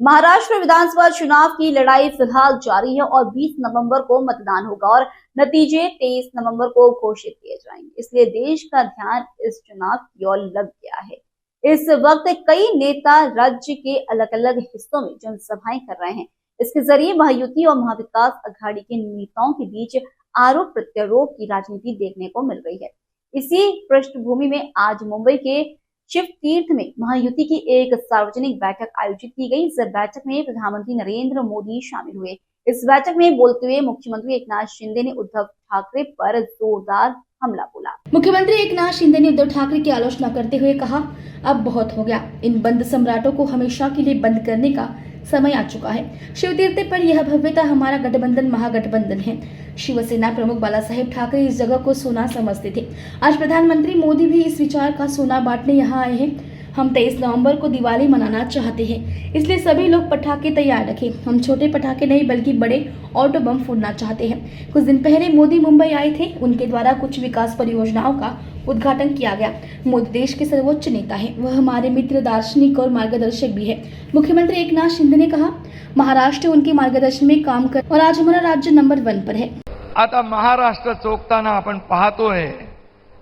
महाराष्ट्र विधानसभा चुनाव की लड़ाई फिलहाल जारी है और 20 नवंबर को मतदान होगा और नतीजे 23 नवंबर को घोषित किए जाएंगे। इसलिए देश का ध्यान इस चुनाव की ओर लग गया है। इस वक्त कई नेता राज्य के अलग अलग हिस्सों में जनसभाएं कर रहे हैं। इसके जरिए महायुति और महाविकास अघाड़ी के नेताओं के बीच आरोप प्रत्यारोप की राजनीति देखने को मिल रही है। इसी पृष्ठभूमि में आज मुंबई के शिव तीर्थ में महायुति की एक सार्वजनिक बैठक आयोजित की गई। इस बैठक में प्रधानमंत्री नरेंद्र मोदी शामिल हुए। इस बैठक में बोलते हुए मुख्यमंत्री एकनाथ शिंदे ने उद्धव ठाकरे पर जोरदार हमला बोला। मुख्यमंत्री एकनाथ शिंदे ने उद्धव ठाकरे की आलोचना करते हुए कहा, अब बहुत हो गया, इन बंद सम्राटों को हमेशा के लिए बंद करने का समय आ चुका है। शिवतीर्थ पर यह भव्यता हमारा गठबंधन महागठबंधन है। शिवसेना प्रमुख बाला साहेब ठाकरे इस जगह को सोना समझते थे। आज प्रधानमंत्री मोदी भी इस विचार का सोना बांटने यहाँ आए हैं। हम 23 नवंबर को दिवाली मनाना चाहते हैं, इसलिए सभी लोग पटाखे तैयार रखें। हम छोटे पटाखे नहीं बल्कि बड़े ऑटो बम फोड़ना चाहते हैं। कुछ दिन पहले मोदी मुंबई आए थे, उनके द्वारा कुछ विकास परियोजनाओं का उद्घाटन किया गया। मोदी देश के सर्वोच्च नेता है, वह हमारे मित्र, दार्शनिक और मार्गदर्शक भी है। मुख्यमंत्री एकनाथ शिंदे ने कहा, महाराष्ट्र उनके मार्गदर्शन में काम कर और आज हमारा राज्य नंबर 1 पर है। आता महाराष्ट्र चोखताना आपण पाहतोय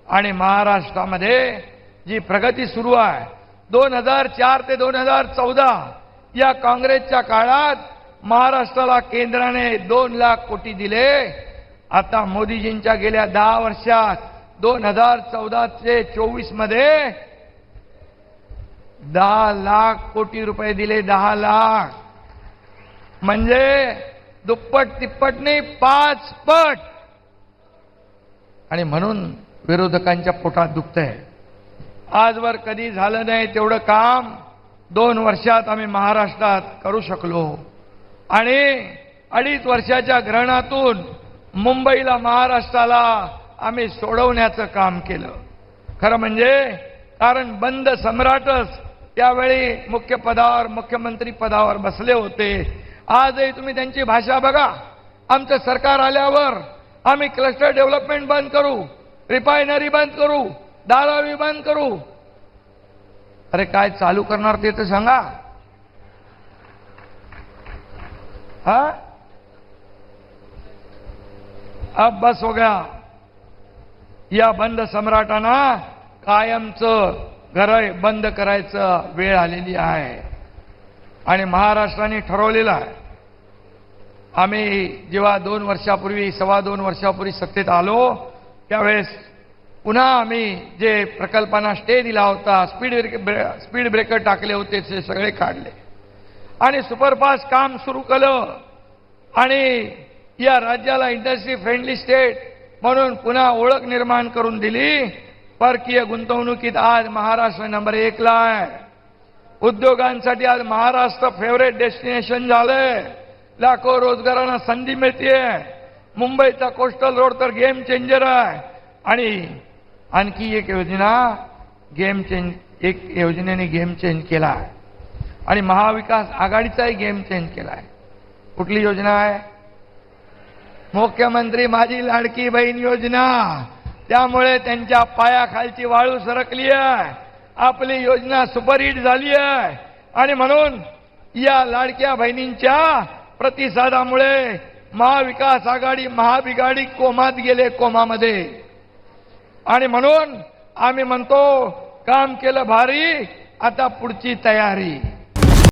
आणि महाराष्ट्रामध्ये जी प्रगती सुरू आहे 2004 ते 2014 या काँग्रेसच्या काळात महाराष्ट्राला केंद्राने 2 लाख कोटी दिले। आता मोदीजींच्या गेल्या 10 वर्षात 2014 ते 24 मध्ये 10 लाख कोटी रुपये दिले। 10 लाख म्हणजे दुप्पट तिप्पट नाही 5 पट। आणि म्हणून विरोधकांच्या पोटात दुखतंय। आजवर कधी झालं नाही तेवढं काम 2 वर्षात आम्ही महाराष्ट्रात करू शकलो आणि 2.5 वर्षाच्या ग्रहणातून मुंबईला महाराष्ट्राला आम्ही सोडवण्याचं काम केलं। खरं म्हणजे कारण बंद सम्राटच त्यावेळी मुख्य पदावर मुख्यमंत्री पदावर बसले होते। आजही तुम्ही त्यांची भाषा बघा। आमचं सरकार आल्यावर आम्ही क्लस्टर डेव्हलपमेंट बंद करू, रिफायनरी बंद करू, धारावी बंद करू। अरे काय चालू करणार ते तर सांगा। हाँ अब बस हो गया। या बंद सम्राटांना कायमचं घर बंद करायचं वेळ आलेली आहे आणि महाराष्ट्राने ठरवलेलं आहे। आम्ही जेव्हा 2 वर्षापूर्वी 2.25 वर्षापूर्वी सत्तेत आलो त्यावेळेस पुन्हा आम्ही जे प्रकल्पांना स्टे दिला होता, स्पीड ब्रेकर टाकले होते ते सगळे काढले आणि सुपरफास्ट काम सुरू केलं आणि या राज्याला इंडस्ट्री फ्रेंडली स्टेट म्हणून पुन्हा ओळख निर्माण करून दिली। परकीय गुंतवणुकीत आज महाराष्ट्र नंबर 1 ला आहे। उद्योगांसाठी आज महाराष्ट्र फेवरेट डेस्टिनेशन झालंय। लाखो रोजगारांना संधी मिळतेय। मुंबईचा कोस्टल रोड तर गेम चेंजर आहे आणि आणखी एक योजना एक योजनेने गेम चेंज केला आहे आणि महाविकास आघाडीचाही गेम चेंज केला आहे। कुठली योजना आहे? मुख्यमंत्री माझी लाडकी बहीण योजना। त्यामुळे त्यांच्या पायाखालची वाळू सरकली आहे। आपली योजना सुपरहिट झाली आहे आणि म्हणून या लाडक्या बहिणींच्या प्रतिसादामुळे महाविकास आघाडी महाबिघाडी कोमात गेले, कोमामध्ये। आणि म्हणून आम्ही म्हणतो काम केलं भारी, आता पुढची तयारी।